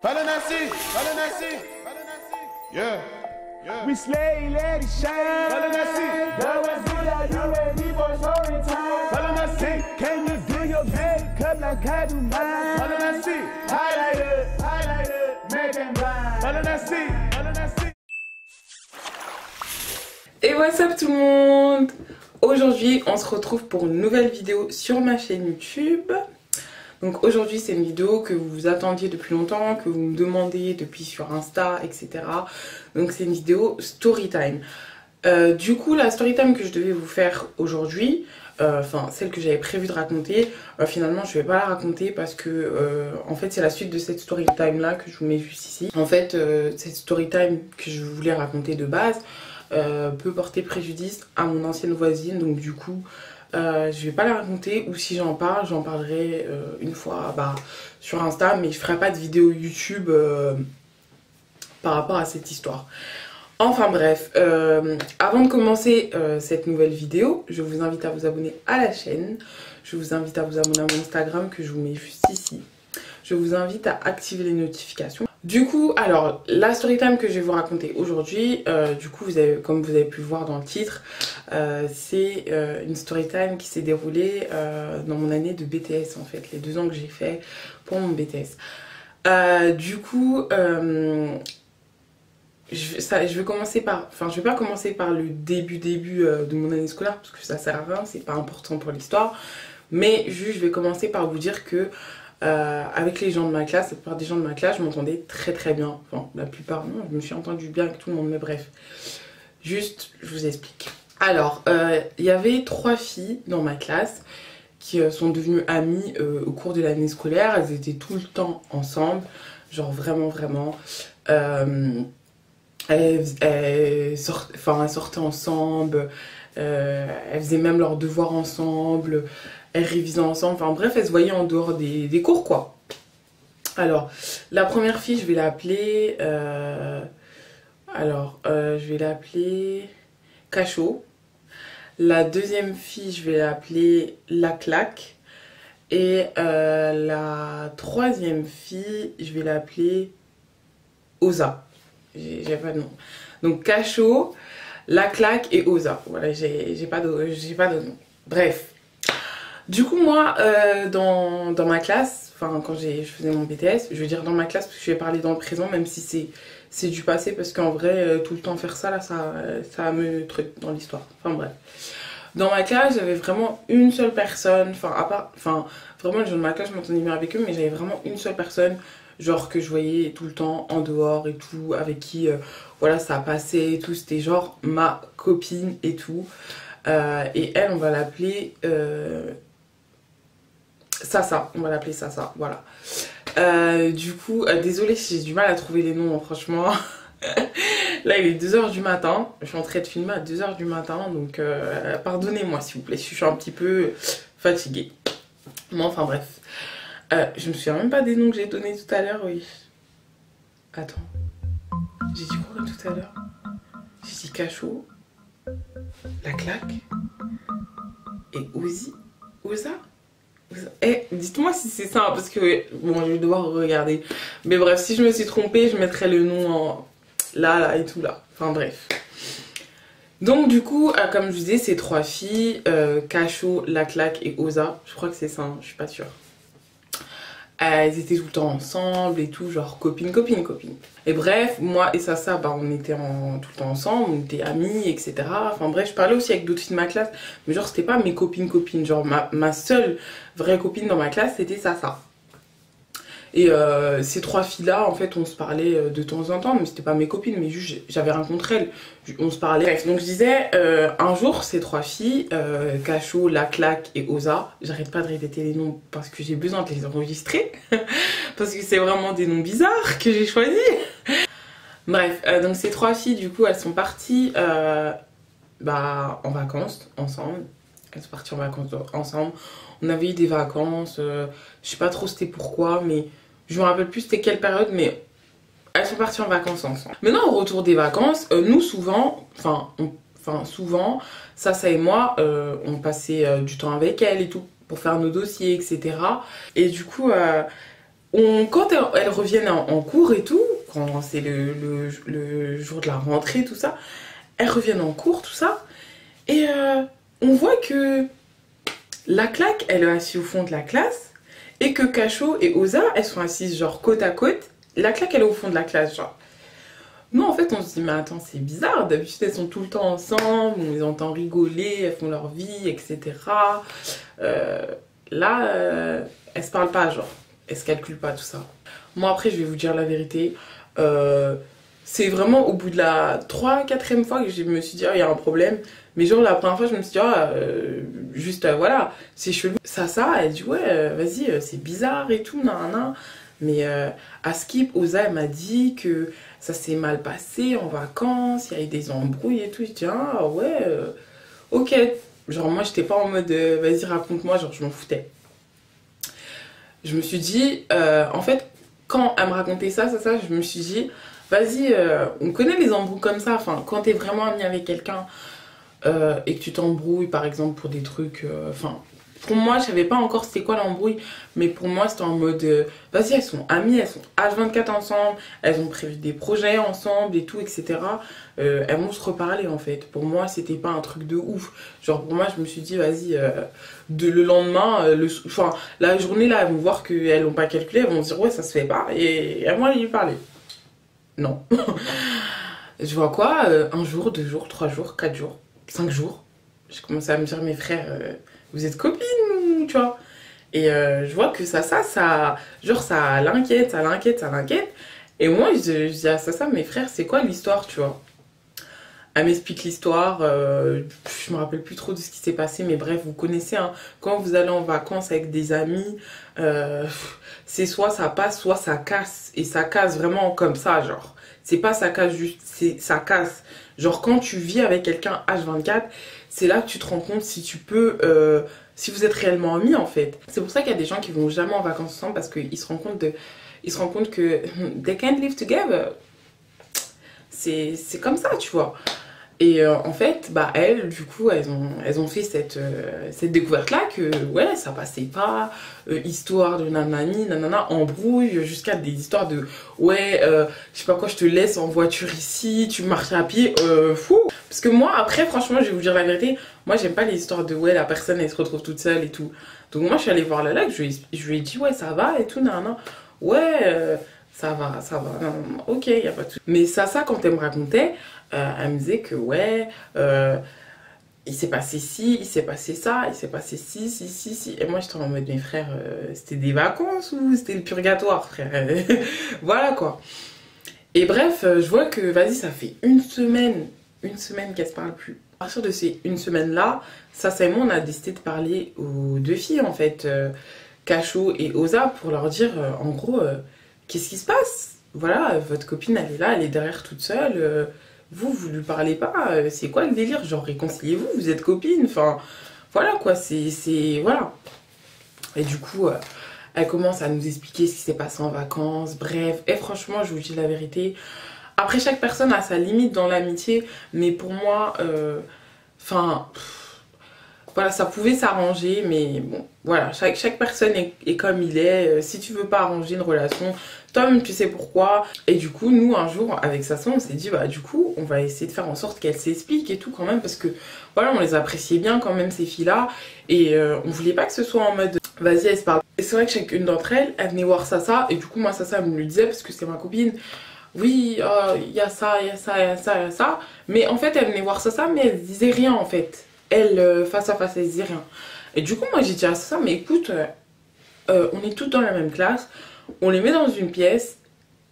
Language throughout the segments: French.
Valency, yeah, yeah. We slay, let it shine. Valency, Girl, let's do that. You ready for story time? Valency, Can you do your makeup like I do mine? Valency, Highlight it, make them blind. Valency. Et what's up tout le monde? Aujourd'hui on se retrouve pour une nouvelle vidéo sur ma chaîne YouTube. Donc aujourd'hui c'est une vidéo que vous attendiez depuis longtemps, que vous me demandez depuis sur Insta, etc. Donc c'est une vidéo story time. Du coup la story time que je devais vous faire aujourd'hui, enfin celle que j'avais prévu de raconter, finalement je vais pas la raconter parce que en fait c'est la suite de cette story time là que je vous mets juste ici. En fait cette story time que je voulais raconter de base peut porter préjudice à mon ancienne voisine, donc du coup je vais pas la raconter, ou si j'en parle, j'en parlerai une fois sur Insta, mais je ferai pas de vidéo YouTube par rapport à cette histoire. Enfin bref, avant de commencer cette nouvelle vidéo, je vous invite à vous abonner à la chaîne, je vous invite à vous abonner à mon Instagram que je vous mets juste ici. Je vous invite à activer les notifications. Du coup, alors, la story time que je vais vous raconter aujourd'hui, du coup, comme vous avez pu le voir dans le titre, c'est une story time qui s'est déroulée dans mon année de BTS en fait, les 2 ans que j'ai fait pour mon BTS. Du coup, je vais commencer par, enfin, je vais pas commencer par le début de mon année scolaire parce que ça sert à rien, c'est pas important pour l'histoire, mais juste, je vais commencer par vous dire que avec les gens de ma classe, la plupart des gens de ma classe, je m'entendais très bien. Enfin, la plupart, non, je me suis entendue bien avec tout le monde, mais bref. Juste, je vous explique. Alors, il y avait 3 filles dans ma classe qui sont devenues amies au cours de l'année scolaire. Elles étaient tout le temps ensemble, genre vraiment. Elles sortaient ensemble, elles faisaient même leurs devoirs ensemble. Elles révisaient ensemble, enfin bref, elles se voyaient en dehors des cours quoi. Alors, la première fille, je vais l'appeler... je vais l'appeler Cachot. La deuxième fille, je vais l'appeler La Claque. Et la troisième fille, je vais l'appeler Oza. J'ai pas de nom. Donc Cachot, La Claque et Oza. Voilà, j'ai pas de nom. Bref. Du coup moi dans ma classe, enfin quand je faisais mon BTS, je veux dire dans ma classe parce que je vais parler dans le présent même si c'est du passé, parce qu'en vrai tout le temps faire ça là ça me truc dans l'histoire. Enfin bref. Dans ma classe j'avais vraiment une seule personne, vraiment les gens de ma classe je m'entendais bien avec eux, mais j'avais vraiment une seule personne genre que je voyais tout le temps en dehors et tout, avec qui voilà ça passait et tout, c'était genre ma copine et tout. Et elle on va l'appeler Sasa, on va l'appeler Sasa, voilà. Du coup, désolée si j'ai du mal à trouver les noms, hein, franchement. Là, il est 2 h du matin. Je suis en train de filmer à 2 h du matin, donc pardonnez-moi s'il vous plaît, je suis un petit peu fatiguée. Bon, enfin bref. Je me souviens même pas des noms que j'ai donnés tout à l'heure, oui. Attends. J'ai dit quoi tout à l'heure? J'ai dit Cachot, La Claque et Oza. Eh, dites-moi si c'est ça, parce que bon, je vais devoir regarder. Mais bref, si je me suis trompée, je mettrai le nom en là et tout là. Enfin bref. Donc du coup, comme je vous disais, ces 3 filles, Cachot, La Claque et Oza. Je crois que c'est ça, hein, je suis pas sûre. Elles étaient tout le temps ensemble et tout, genre copine. Et bref, moi et Sasa, on était tout le temps ensemble, on était amis, etc. Enfin bref, je parlais aussi avec d'autres filles de ma classe, mais genre c'était pas mes copines. Genre ma seule vraie copine dans ma classe, c'était Sasa. Et ces 3 filles-là, en fait, on se parlait de temps en temps, mais c'était pas mes copines, mais juste j'avais rencontré elles, on se parlait. Bref, donc je disais, un jour, ces 3 filles, Cachot, La Claque et Oza, j'arrête pas de répéter les noms parce que j'ai besoin de les enregistrer, parce que c'est vraiment des noms bizarres que j'ai choisis. Bref, donc ces 3 filles, du coup, elles sont parties en vacances ensemble. Elles sont parties en vacances ensemble. On avait eu des vacances, je sais pas trop c'était pourquoi, mais je me rappelle plus c'était quelle période, mais elles sont parties en vacances ensemble. Maintenant au retour des vacances, nous souvent, souvent, Sasa et moi, on passait du temps avec elles et tout, pour faire nos dossiers, etc. Et du coup, quand elles reviennent en cours et tout, quand c'est le jour de la rentrée, tout ça, elles reviennent en cours, tout ça, et on voit que la claque, elle est assise au fond de la classe, et que Cachot et Oza, elles sont assises genre côte à côte, la claque, elle est au fond de la classe, genre. Non, en fait, on se dit, mais attends, c'est bizarre, d'habitude, elles sont tout le temps ensemble, on les entend rigoler, elles font leur vie, etc. Là, elles se parlent pas, genre, elles se calculent pas, tout ça. Moi, après, je vais vous dire la vérité, c'est vraiment au bout de la 3e, 4e fois que je me suis dit, ah, il y a un problème. Mais genre, la première fois, je me suis dit, ah, juste, voilà, c'est chelou. Ça, elle dit, ouais, vas-y, c'est bizarre et tout, nan. Mais à Skip, Oza, elle m'a dit que ça s'est mal passé en vacances, il y a eu des embrouilles et tout. Je dis, ah ouais, ok. Genre, moi, j'étais pas en mode, vas-y, raconte-moi, genre, je m'en foutais. Je me suis dit, en fait, quand elle me racontait ça, je me suis dit, vas-y, on connaît les embrouilles comme ça. Enfin, quand t'es vraiment ami avec quelqu'un et que tu t'embrouilles, par exemple, pour des trucs, enfin. Pour moi, je savais pas encore c'était quoi l'embrouille, mais pour moi, c'était en mode vas-y, elles sont amies, elles sont H24 ensemble, elles ont prévu des projets ensemble et tout, etc. Elles vont se reparler en fait. Pour moi, c'était pas un truc de ouf. Genre, pour moi, je me suis dit, vas-y, le lendemain, enfin, la journée là, elles vont voir qu'elles l'ont pas calculé, elles vont se dire, ouais, ça se fait pas, et elles vont aller lui parler. Non. Je vois quoi 1 jour, 2 jours, 3 jours, 4 jours, 5 jours. J'ai commencé à me dire, mes frères. Vous êtes copines ou tu vois? Et je vois que ça genre ça l'inquiète. Et moi je dis à ça, mes frères, c'est quoi l'histoire, tu vois? Elle m'explique l'histoire, je me rappelle plus trop de ce qui s'est passé, mais bref, vous connaissez, hein, quand vous allez en vacances avec des amis, c'est soit ça passe, soit ça casse. Et ça casse vraiment comme ça, genre. C'est pas ça casse juste, c'est ça casse. Genre quand tu vis avec quelqu'un H24, c'est là que tu te rends compte si tu peux, si vous êtes réellement amis en fait. C'est pour ça qu'il y a des gens qui vont jamais en vacances ensemble parce qu'ils se rendent compte que they can't live together. C'est comme ça, tu vois. Et en fait, bah elles, du coup, elles ont fait cette découverte-là que, ouais, ça passait pas, histoire de nanani, nanana, embrouille, jusqu'à des histoires de, ouais, je sais pas quoi, je te laisse en voiture ici, tu marches à pied, fou. Parce que moi, après, franchement, je vais vous dire la vérité, moi, j'aime pas les histoires de, ouais, la personne, elle se retrouve toute seule et tout. Donc moi, je suis allée voir la lac, je lui ai dit, ouais, ça va et tout, nanana, ouais, ça va, non, ok, y a pas de souci. Mais ça, quand elle me racontait, elle me disait que ouais, il s'est passé ci, il s'est passé ça, il s'est passé ci. Et moi j'étais en mode, mes frères, c'était des vacances ou c'était le purgatoire, frère? Voilà quoi. Et bref, je vois que, vas-y, ça fait une semaine qu'elle se parle plus. À partir de ces une semaine-là, ça et moi, on a décidé de parler aux 2 filles en fait, Cachot et Oza, pour leur dire, en gros, qu'est-ce qui se passe? Voilà, votre copine, elle est là, elle est derrière toute seule. Vous lui parlez pas, c'est quoi le délire? Genre, réconciliez-vous, vous êtes copines, enfin, voilà quoi, voilà. Et du coup, elle commence à nous expliquer ce qui s'est passé en vacances, bref. Et franchement, je vous dis la vérité, après, chaque personne a sa limite dans l'amitié, mais pour moi, enfin, voilà, ça pouvait s'arranger, mais bon, voilà, chaque personne est comme il est. Si tu veux pas arranger une relation, toi-même tu sais pourquoi. Et du coup, nous, un jour, avec Sasson, on s'est dit, bah du coup, on va essayer de faire en sorte qu'elle s'explique et tout quand même, parce que, voilà, on les appréciait bien quand même, ces filles-là, et on voulait pas que ce soit en mode, vas-y, elle se parle. Et c'est vrai que chacune d'entre elles, elle venait voir Sasa, et du coup, moi, Sasa, elle me le disait, parce que c'est ma copine. Oui, il y a ça, mais en fait, elle venait voir Sasa, mais elle disait rien, en fait. Elle, face à face, elle disait rien. Et du coup, moi, j'ai dit à ça, mais écoute, on est toutes dans la même classe, on les met dans une pièce,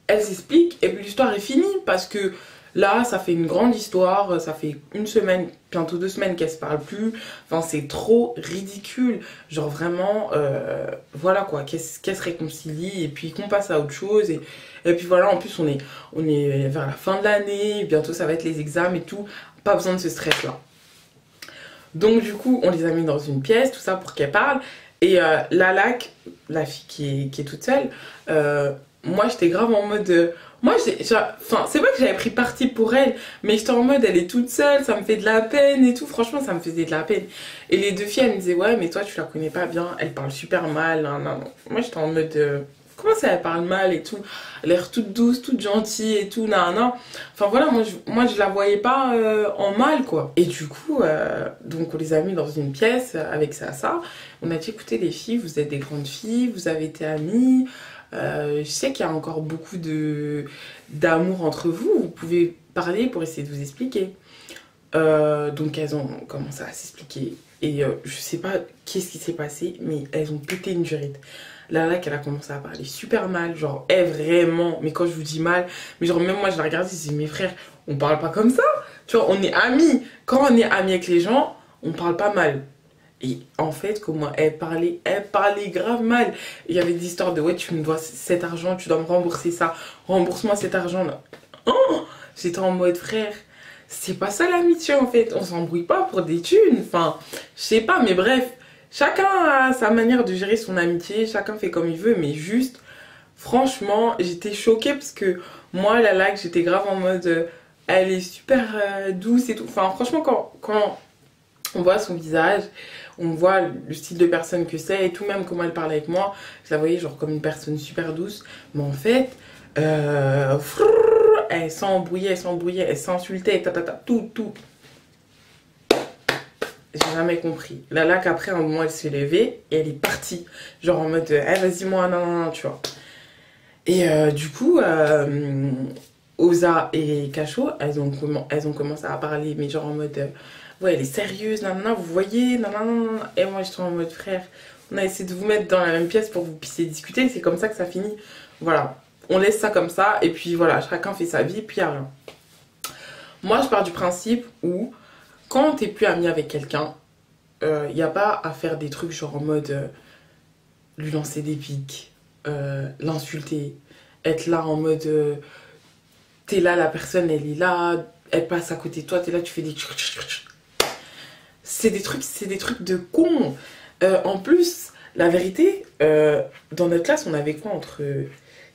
elles s'expliquent, et puis l'histoire est finie, parce que là, ça fait une grande histoire, ça fait 1 semaine, bientôt 2 semaines qu'elles se parlent plus, enfin, c'est trop ridicule, genre vraiment, voilà quoi, qu'elles se réconcilient, et puis qu'on passe à autre chose, et puis voilà, en plus, on est vers la fin de l'année, bientôt ça va être les examens et tout, pas besoin de ce stress-là. Donc du coup, on les a mis dans une pièce, tout ça pour qu'elles parlent. Et la fille qui est toute seule, moi j'étais grave en mode... enfin, c'est vrai que j'avais pris parti pour elle, mais j'étais en mode, elle est toute seule, ça me fait de la peine et tout. Franchement, ça me faisait de la peine. Et les 2 filles, elles me disaient, ouais, mais toi, tu la connais pas bien, elle parle super mal. Non. Moi, j'étais en mode... comment ça, elle parle mal et tout. Elle a l'air toute douce, toute gentille et tout, nan, nan. Enfin voilà, moi je la voyais pas en mal, quoi. Et du coup, donc on les a mis dans une pièce avec ça. On a dit, écoutez les filles, vous êtes des grandes filles, vous avez été amies. Je sais qu'il y a encore beaucoup d'amour entre vous. Vous pouvez parler pour essayer de vous expliquer. Donc elles ont commencé à s'expliquer. Et je sais pas qu'est-ce qui s'est passé, mais elles ont pété une durite. Là, qu'elle a commencé à parler super mal, genre, vraiment, mais quand je vous dis mal, mais genre, même moi, je la regarde, je dis, mes frères, on parle pas comme ça, tu vois, on est amis. Quand on est amis avec les gens, on parle pas mal. Et en fait, comment elle parlait grave mal. Il y avait des histoires de, ouais, tu me dois cet argent, tu dois me rembourser ça, rembourse-moi cet argent-là. Oh, j'étais en mode, frère, c'est pas ça l'amitié, en fait, on s'embrouille pas pour des thunes, enfin, je sais pas, mais bref. Chacun a sa manière de gérer son amitié, chacun fait comme il veut, mais juste, franchement, j'étais choquée parce que moi, la lac, j'étais grave en mode, elle est super douce et tout. Enfin, franchement, quand on voit son visage, on voit le style de personne que c'est et tout, même comment elle parle avec moi, je la voyais genre comme une personne super douce. Mais en fait, elle s'embrouillait, elle s'insultait, tout. J'ai jamais compris. Là qu'après, un moment, elle s'est levée et elle est partie. Genre en mode, vas-y, moi, non, tu vois. Et du coup, Oza et Cachot, elles ont commencé à parler, mais genre en mode, ouais, elle est sérieuse, nanana, vous voyez, nanana. Et moi, j'étais en mode, frère, on a essayé de vous mettre dans la même pièce pour que vous puissiez discuter. C'est comme ça que ça finit. Voilà. On laisse ça comme ça. Et puis voilà, chacun fait sa vie, puis il n'y a rien. Moi, je pars du principe où, quand t'es plus ami avec quelqu'un, il n'y a pas à faire des trucs genre en mode lui lancer des pics, l'insulter, être là en mode t'es là, la personne elle est là, elle passe à côté de toi, t'es là, tu fais des c'est des trucs de con. En plus, la vérité, dans notre classe, on avait quoi entre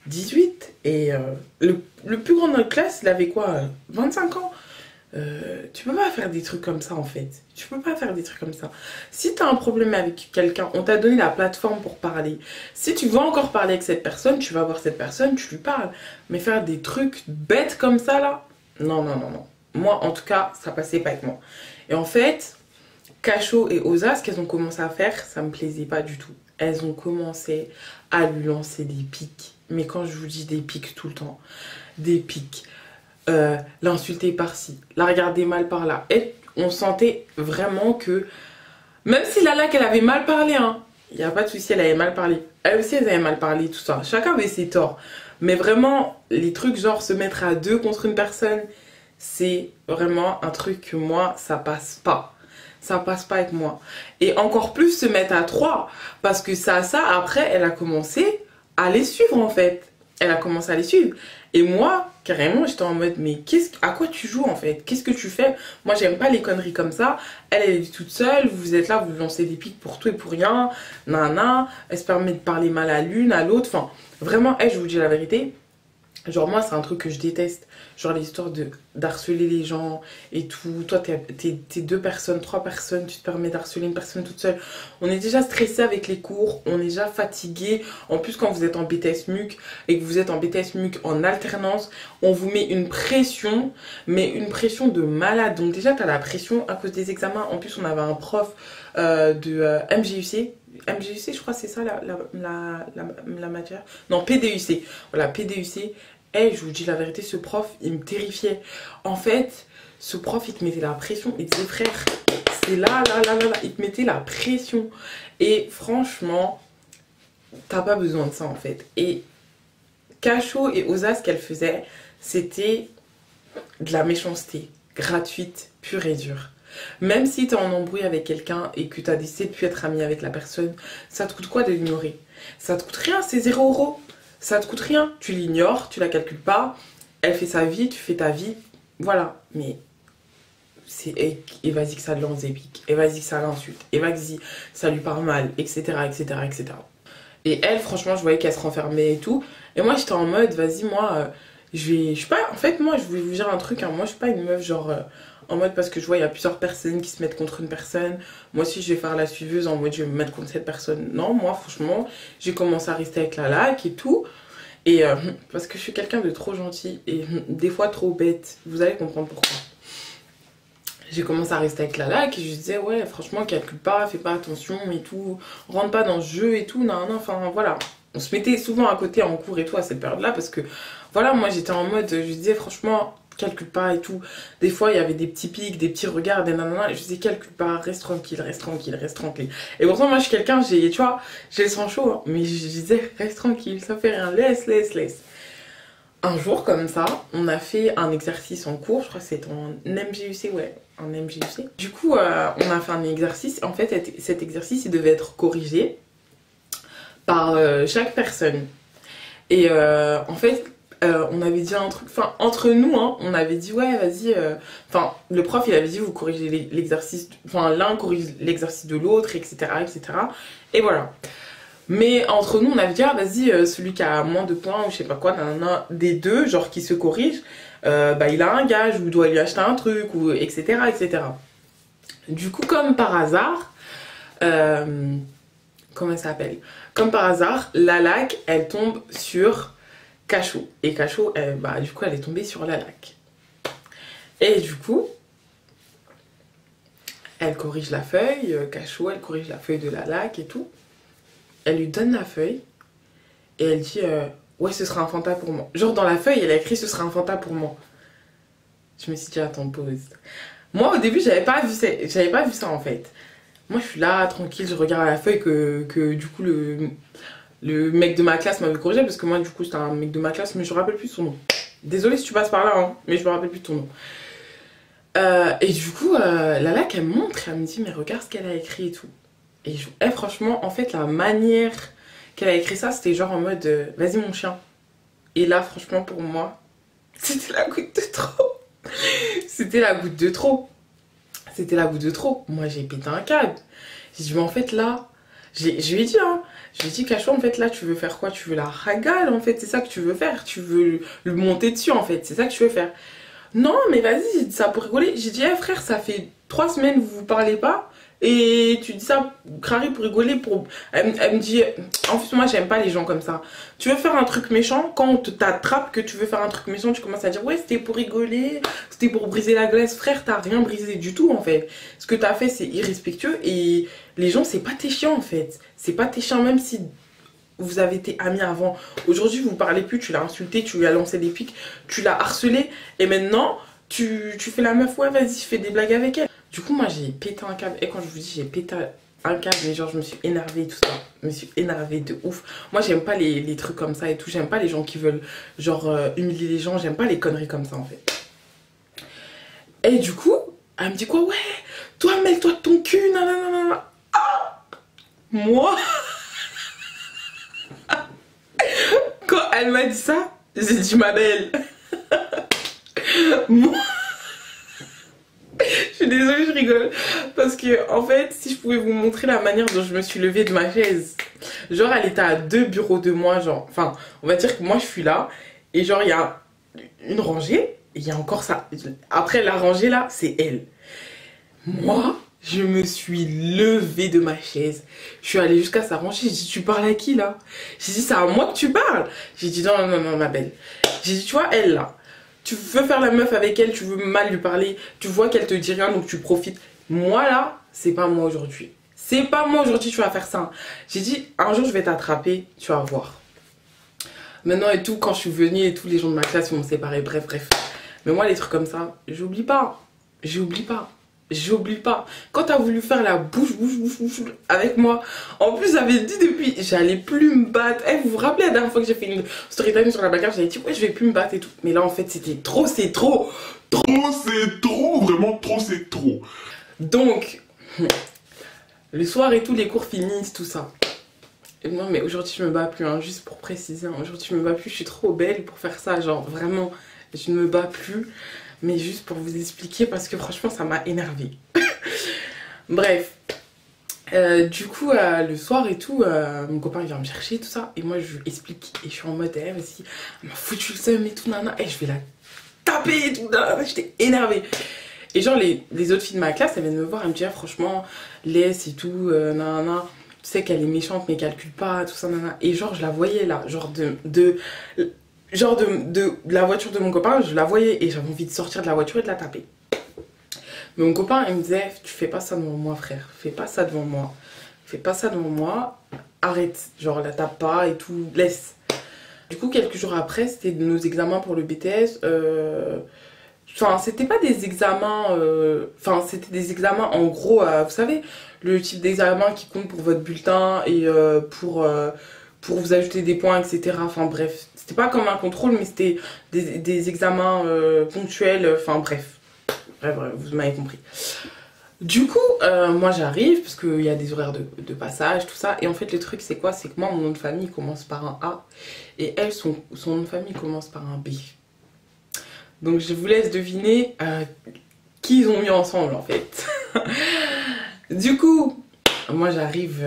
18 et le plus grand de notre classe, il avait quoi 25 ans. Tu peux pas faire des trucs comme ça en fait. Tu peux pas faire des trucs comme ça. Si t'as un problème avec quelqu'un, on t'a donné la plateforme pour parler. Si tu veux encore parler avec cette personne, tu vas voir cette personne, tu lui parles. Mais faire des trucs bêtes comme ça là, non. Moi en tout cas, ça passait pas avec moi. Et en fait, Cachot et Oza, ce qu'elles ont commencé à faire, ça me plaisait pas du tout. Elles ont commencé à lui lancer des pics. Mais quand je vous dis des pics tout le temps, des pics. L'insulter par-ci, la regarder mal par-là. Et on sentait vraiment que, même si Lala qu'elle avait mal parlé, hein, il n'y a pas de souci, elle avait mal parlé. Elle aussi, elle avait mal parlé, tout ça. Chacun avait ses torts. Mais vraiment, les trucs genre se mettre à deux contre une personne, c'est vraiment un truc que moi, ça passe pas. Ça passe pas avec moi. Et encore plus se mettre à trois. Parce que ça, après, elle a commencé à les suivre en fait. Elle a commencé à les suivre. Et moi, carrément, j'étais en mode, mais à quoi tu joues en fait? Qu'est-ce que tu fais? Moi, j'aime pas les conneries comme ça. Elle est toute seule, vous êtes là, vous lancez des pics pour tout et pour rien. Nana, elle se permet de parler mal à l'une, à l'autre. Enfin, vraiment, je vous dis la vérité. Genre, moi, c'est un truc que je déteste. Genre, l'histoire d'harceler les gens et tout. Toi, t'es 2 personnes, 3 personnes, tu te permets d'harceler une personne toute seule. On est déjà stressé avec les cours, on est déjà fatigué. En plus, quand vous êtes en BTS MUC et que vous êtes en BTS MUC en alternance, on vous met une pression, mais une pression de malade. Donc, déjà, t'as la pression à cause des examens. En plus, on avait un prof de MGUC. MGUC, je crois, c'est ça la matière. Non, PDUC. Voilà, PDUC. Et je vous dis la vérité, ce prof, il me terrifiait. En fait, ce prof, il te mettait la pression. Il disait, frère, c'est là. Il te mettait la pression. Et franchement, t'as pas besoin de ça, en fait. Et Cachot et Oza, ce qu'elles faisaient, c'était de la méchanceté gratuite, pure et dure. Même si tu es en embrouille avec quelqu'un et que tu as décidé de plus être ami avec la personne, ça te coûte quoi de l'ignorer? Ça te coûte rien, c'est 0 €. Ça te coûte rien. Tu l'ignores, tu la calcules pas. Elle fait sa vie, tu fais ta vie. Voilà. Mais et vas-y que ça lance des pics. Et vas-y que ça l'insulte. Et vas-y, ça lui parle mal, etc. Et elle, franchement, je voyais qu'elle se renfermait et tout. Et moi, j'étais en mode, vas-y, moi, je suis pas... En fait, moi, je voulais vous dire un truc. Hein, moi, je suis pas une meuf genre... en mode parce que je vois il y a plusieurs personnes qui se mettent contre une personne. Moi aussi je vais faire la suiveuse en mode je vais me mettre contre cette personne. Non, moi franchement, j'ai commencé à rester avec la lac et tout. Et parce que je suis quelqu'un de trop gentil et des fois trop bête. Vous allez comprendre pourquoi. J'ai commencé à rester avec la lac et je disais ouais franchement calcule pas, fais pas attention et tout, rentre pas dans ce jeu et tout, non, enfin voilà. On se mettait souvent à côté en cours et tout à cette période-là parce que voilà, moi j'étais en mode, je disais franchement calcule pas et tout. Des fois il y avait des petits pics, des petits regards, des nanana et je disais calcule pas, reste tranquille, reste tranquille, reste tranquille. Et pourtant moi je suis quelqu'un, tu vois, j'ai le sang chaud, hein, mais je disais reste tranquille, ça fait rien, laisse. Un jour comme ça, on a fait un exercice en cours, je crois que c'était en MJUC, ouais, en MJUC. Du coup, on a fait un exercice, en fait cet exercice il devait être corrigé par chaque personne. Et en fait, on avait dit un truc, enfin entre nous, hein, on avait dit ouais vas-y, enfin le prof il avait dit vous corrigez l'exercice, enfin l'un corrige l'exercice de l'autre, etc. Et voilà. Mais entre nous, on avait dit, ah vas-y, celui qui a moins de points ou je sais pas quoi, des deux, genre qui se corrige, bah il a un gage ou doit lui acheter un truc, ou etc. Du coup, comme par hasard, comment ça s'appelle? Comme par hasard, la lac, elle tombe sur Cachot. Et Cachot, bah du coup, elle est tombée sur la lac. Et du coup, elle corrige la feuille, Cachot, elle corrige la feuille de la lac et tout. Elle lui donne la feuille et elle dit ouais ce sera un fanta pour moi. Genre dans la feuille elle a écrit ce sera un fanta pour moi. Je me suis dit attends pause. Moi au début j'avais pas vu ça en fait. Moi je suis là tranquille, je regarde la feuille que du coup le mec de ma classe m'avait corrigé parce que moi du coup c'était un mec de ma classe mais je me rappelle plus son nom. Désolée si tu passes par là hein, mais je me rappelle plus de ton nom. Et du coup la lac elle me montre, elle me dit mais regarde ce qu'elle a écrit et tout. Et franchement, en fait, la manière qu'elle a écrit ça, c'était genre en mode vas-y mon chien. Et là, franchement, pour moi, c'était la goutte de trop. C'était la goutte de trop. C'était la goutte de trop. Moi, j'ai pété un câble. J'ai dit, mais en fait, là, je lui ai dit, hein, je lui ai dit, Cachot, en fait, là, tu veux faire quoi? Tu veux la ragale, en fait, c'est ça que tu veux faire. Tu veux le monter dessus, en fait, c'est ça que tu veux faire. Non, mais vas-y, j'ai dit ça pour rigoler. J'ai dit, frère, ça fait 3 semaines que vous parlez pas. Et tu dis ça, crari pour rigoler, pour... Elle me dit, en plus moi j'aime pas les gens comme ça. Tu veux faire un truc méchant, quand on t'attrape que tu veux faire un truc méchant, tu commences à dire ouais c'était pour rigoler, c'était pour briser la glace. Frère, t'as rien brisé du tout en fait. Ce que t'as fait c'est irrespectueux et les gens c'est pas tes chiens en fait. C'est pas tes chiens même si vous avez été amis avant. Aujourd'hui vous parlez plus, tu l'as insulté, tu lui as lancé des pics, tu l'as harcelé et maintenant tu fais la meuf, ouais vas-y fais des blagues avec elle. Du coup, moi, j'ai pété un câble. Et quand je vous dis j'ai pété un câble, mais genre, je me suis énervée et tout ça. Je me suis énervée de ouf. Moi, j'aime pas les trucs comme ça et tout. J'aime pas les gens qui veulent, genre, humilier les gens. J'aime pas les conneries comme ça, en fait. Et du coup, elle me dit quoi? Ouais, toi, mêle-toi de ton cul, nanana. Ah, moi, quand elle m'a dit ça, j'ai dit ma belle. Moi... Je suis désolée, je rigole. Parce que, en fait, si je pouvais vous montrer la manière dont je me suis levée de ma chaise. Genre, elle était à 2 bureaux de moi, genre. Enfin, on va dire que moi, je suis là. Et genre, il y a une rangée. Et il y a encore ça. Après, la rangée, là, c'est elle. Moi, je me suis levée de ma chaise. Je suis allée jusqu'à sa rangée. J'ai dit, tu parles à qui, là? J'ai dit, c'est à moi que tu parles. J'ai dit, non, ma belle. J'ai dit, tu vois, elle, là. Tu veux faire la meuf avec elle, tu veux mal lui parler, tu vois qu'elle te dit rien donc tu profites. Moi là, c'est pas moi aujourd'hui. C'est pas moi aujourd'hui, tu vas faire ça. J'ai dit, un jour je vais t'attraper, tu vas voir. Maintenant et tout, quand je suis venue et tous les gens de ma classe m'ont séparé, bref. Mais moi les trucs comme ça, j'oublie pas. J'oublie pas. Quand t'as voulu faire la bouche avec moi, en plus j'avais dit depuis, j'allais plus me battre. Vous vous rappelez la dernière fois que j'ai fait une story time sur la bagarre, j'avais dit ouais je vais plus me battre et tout. Mais là en fait c'était trop, c'est trop. Vraiment trop, c'est trop. Donc, le soir et tout, les cours finissent, tout ça. Et non mais aujourd'hui je me bats plus, hein, juste pour préciser. Hein, aujourd'hui je me bats plus, je suis trop belle pour faire ça, genre vraiment, je ne me bats plus. Mais juste pour vous expliquer parce que franchement ça m'a énervée. Bref. Du coup le soir et tout, mon copain vient me chercher tout ça. Et moi je lui explique et je suis en mode vas-y, elle m'a foutu le seum et tout nana. Et je vais la taper et tout nana. J'étais énervée. Et genre, les autres filles de ma classe, elles viennent me voir, elles me disent, ah, franchement, laisse et tout, nanana. Tu sais qu'elle est méchante, mais calcule pas, tout ça, nanana. Et genre, je la voyais là, genre de la voiture de mon copain, je la voyais et j'avais envie de sortir de la voiture et de la taper. Mais mon copain, il me disait, tu fais pas ça devant moi, frère. Fais pas ça devant moi. Fais pas ça devant moi. Arrête. Genre, la tape pas et tout. Laisse. Du coup, quelques jours après, c'était nos examens pour le BTS. Enfin, c'était pas des examens... Enfin, c'était des examens, en gros, vous savez, le type d'examen qui compte pour votre bulletin et pour vous ajouter des points, etc. Enfin, bref. C'était pas comme un contrôle, mais c'était des examens ponctuels. Enfin, bref. Bref, vous m'avez compris. Du coup, moi j'arrive, parce qu'il y a des horaires de passage, tout ça. Et en fait, le truc, c'est quoi? C'est que moi, mon nom de famille commence par un A. Et elle, son nom de famille commence par un B. Donc, je vous laisse deviner qui ils ont mis ensemble, en fait. Du coup, moi, j'arrive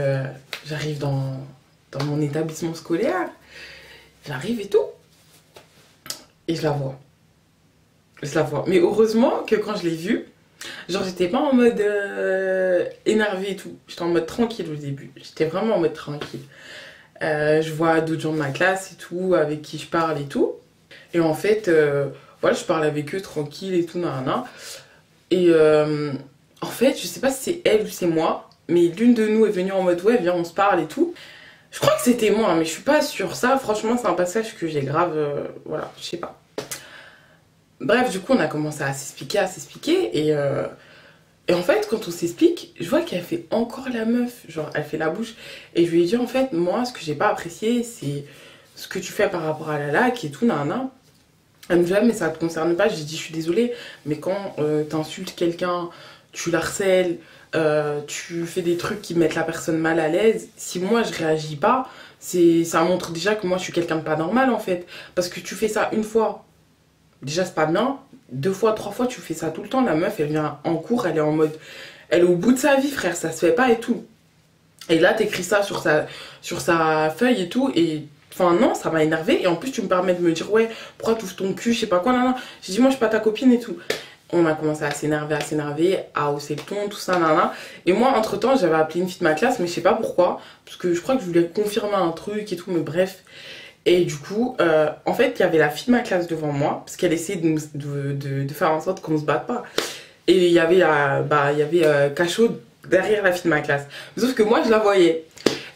dans mon établissement scolaire. J'arrive et tout. Et je la vois. Je la vois. Mais heureusement que quand je l'ai vue, genre j'étais pas en mode énervée et tout. J'étais en mode tranquille au début. J'étais vraiment en mode tranquille. Je vois d'autres gens de ma classe et tout, avec qui je parle et tout. Et en fait, voilà, je parle avec eux tranquille et tout, nanana. Et en fait, je sais pas si c'est elle ou c'est moi, mais l'une de nous est venue en mode ouais, viens, on se parle et tout. Je crois que c'était moi, mais je suis pas sûre. Ça, franchement, c'est un passage que j'ai grave. Voilà, je sais pas. Bref, du coup, on a commencé à s'expliquer, et en fait, quand on s'explique, je vois qu'elle fait encore la meuf, genre, elle fait la bouche, et je lui ai dit, en fait, moi, ce que j'ai pas apprécié, c'est ce que tu fais par rapport à la lac et tout, nanana. Elle me dit, ah, mais ça te concerne pas, j'ai dit, je suis désolée, mais quand t'insultes quelqu'un, tu l'harcèles, tu fais des trucs qui mettent la personne mal à l'aise, si moi, je réagis pas, ça montre déjà que moi, je suis quelqu'un de pas normal, en fait, parce que tu fais ça une fois. Déjà, c'est pas bien. 2 fois, 3 fois, tu fais ça tout le temps. La meuf, elle vient en cours, elle est en mode... Elle est au bout de sa vie, frère, ça se fait pas et tout. Et là, t'écris ça sur sa feuille et tout. Et enfin, non, ça m'a énervé. Et en plus, tu me permets de me dire, ouais, pourquoi tu ouvres ton cul, je sais pas quoi, nan. J'ai dit, moi, je suis pas ta copine et tout. On a commencé à s'énerver, à hausser le ton, tout ça, nan. Et moi, entre temps, j'avais appelé une fille de ma classe, mais je sais pas pourquoi. Parce que je crois que je voulais confirmer un truc et tout, mais bref. Et du coup, en fait, il y avait la fille de ma classe devant moi, parce qu'elle essayait de faire en sorte qu'on ne se batte pas. Et il y avait Cachot derrière la fille de ma classe. Sauf que moi, je la voyais.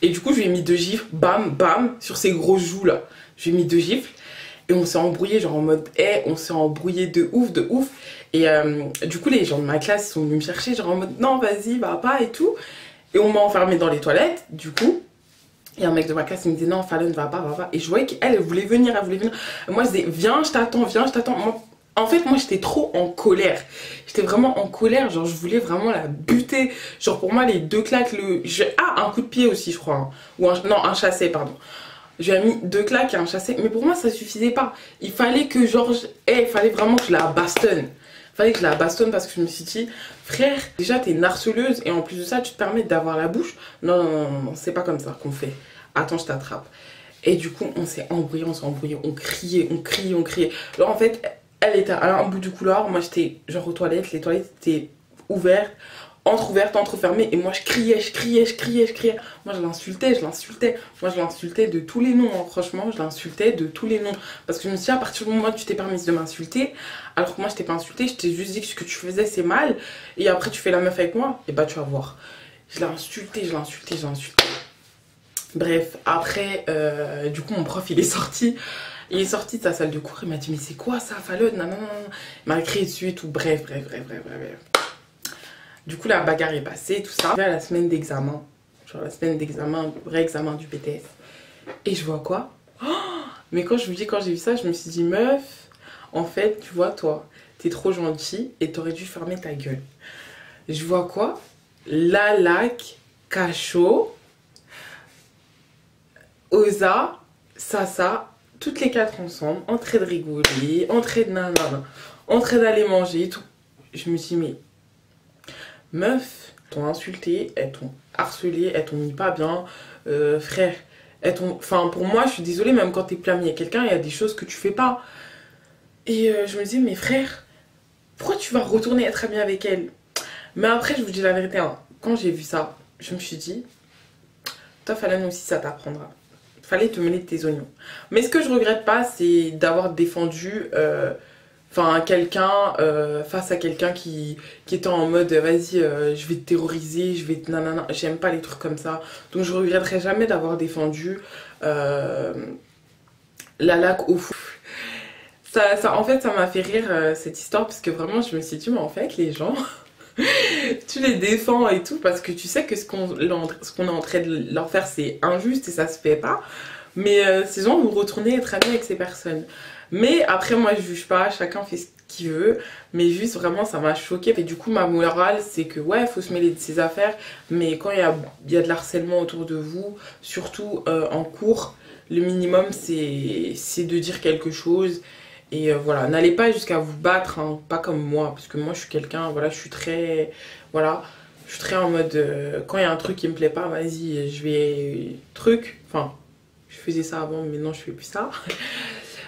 Et du coup, je lui ai mis 2 gifles, bam, bam, sur ses gros joues là. Je lui ai mis 2 gifles. Et on s'est embrouillé, genre en mode, on s'est embrouillé de ouf, de ouf. Et du coup, les gens de ma classe sont venus me chercher, genre en mode, non, vas-y, va pas et tout. Et on m'a enfermée dans les toilettes, du coup. Et un mec de ma classe, il me disait non, Fallon, va pas. Et je voyais qu'elle, elle voulait venir. Moi, je disais, viens, je t'attends. Moi, en fait, moi, j'étais trop en colère. J'étais vraiment en colère. Genre, je voulais vraiment la buter. Genre, pour moi, les 2 claques, un coup de pied aussi, je crois. Hein. Non, un chassé, pardon. Je lui ai mis 2 claques et un chassé. Mais pour moi, ça suffisait pas. Il fallait que, genre, il fallait vraiment que je la bastonne. Fallait que je la bastonne parce que je me suis dit, frère, déjà t'es une harceleuse et en plus de ça tu te permets d'avoir la bouche. Non, c'est pas comme ça qu'on fait. Attends, je t'attrape. Et du coup, on s'est embrouillé, on criait. Alors en fait, elle était à un bout du couloir, moi j'étais genre aux toilettes, les toilettes étaient ouvertes, entrefermées, et moi je criais. Moi je l'insultais. Moi je l'insultais de tous les noms, hein. Franchement, je l'insultais de tous les noms. Parce que je me suis dit, à partir du moment où tu t'es permise de m'insulter, alors que moi je t'ai pas insulté, je t'ai juste dit que ce que tu faisais c'est mal, et après tu fais la meuf avec moi, et bah tu vas voir. Je l'ai insulté. Bref, après, du coup mon prof il est sorti. Il est sorti de sa salle de cours, il m'a dit, mais c'est quoi ça, Fallon? Non. Il m'a crié dessus et tout, bref. Du coup, la bagarre est passée, tout ça. À la semaine d'examen, vrai examen du BTS. Et je vois quoi? Mais quand j'ai vu ça, je me suis dit, meuf, en fait, tu vois, toi, t'es trop gentille et t'aurais dû fermer ta gueule. Je vois quoi? La lac, Cachot, Oza, Sasa, toutes les 4 ensemble, en train de rigoler, en train de nanana, en train d'aller manger et tout. Je me suis dit, mais meuf, elles t'ont insulté, elles t'ont harcelé, elles t'ont mis pas bien, frère. Enfin, pour moi, je suis désolée, même quand t'es plus amie avec quelqu'un, il y a des choses que tu fais pas. Et je me dis, mais frère, pourquoi tu vas retourner être amie avec elle? Mais après, je vous dis la vérité, hein, quand j'ai vu ça, je me suis dit, toi, Falane aussi, ça t'apprendra. Fallait te mêler de tes oignons. Mais ce que je regrette pas, c'est d'avoir défendu quelqu'un face à quelqu'un qui était en mode vas-y, je vais te terroriser, je vais te nanana. J'aime pas les trucs comme ça. Donc je regretterai jamais d'avoir défendu la laque au fou. En fait, ça m'a fait rire cette histoire parce que vraiment, je me suis dit, mais en fait, les gens, tu les défends et tout parce que tu sais que ce qu'on est en train de leur faire, c'est injuste et ça se fait pas. Mais ces gens vont retourner être amis avec ces personnes. Mais après, moi, je juge pas, chacun fait ce qu'il veut. Mais juste, vraiment, ça m'a choquée. Et du coup, ma morale, c'est que ouais, il faut se mêler de ses affaires. Mais quand il y a de l'harcèlement autour de vous, surtout en cours, le minimum, c'est de dire quelque chose. Et voilà, n'allez pas jusqu'à vous battre, hein, pas comme moi. Parce que moi, je suis quelqu'un, voilà, je suis très... Voilà, je suis très en mode... quand il y a un truc qui me plaît pas, vas-y, je vais... Truc, enfin... Je faisais ça avant, mais maintenant je fais plus ça.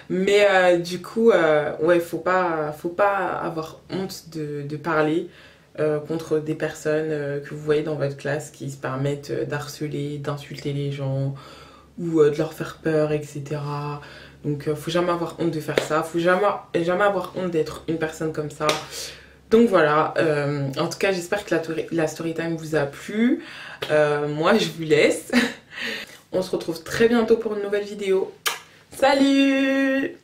Mais du coup, ouais, faut pas avoir honte de parler contre des personnes que vous voyez dans votre classe qui se permettent d'harceler, d'insulter les gens ou de leur faire peur, etc. Donc, faut jamais avoir honte de faire ça. Faut jamais avoir honte d'être une personne comme ça. Donc voilà, en tout cas, j'espère que la story time vous a plu. Moi, je vous laisse. On se retrouve très bientôt pour une nouvelle vidéo. Salut!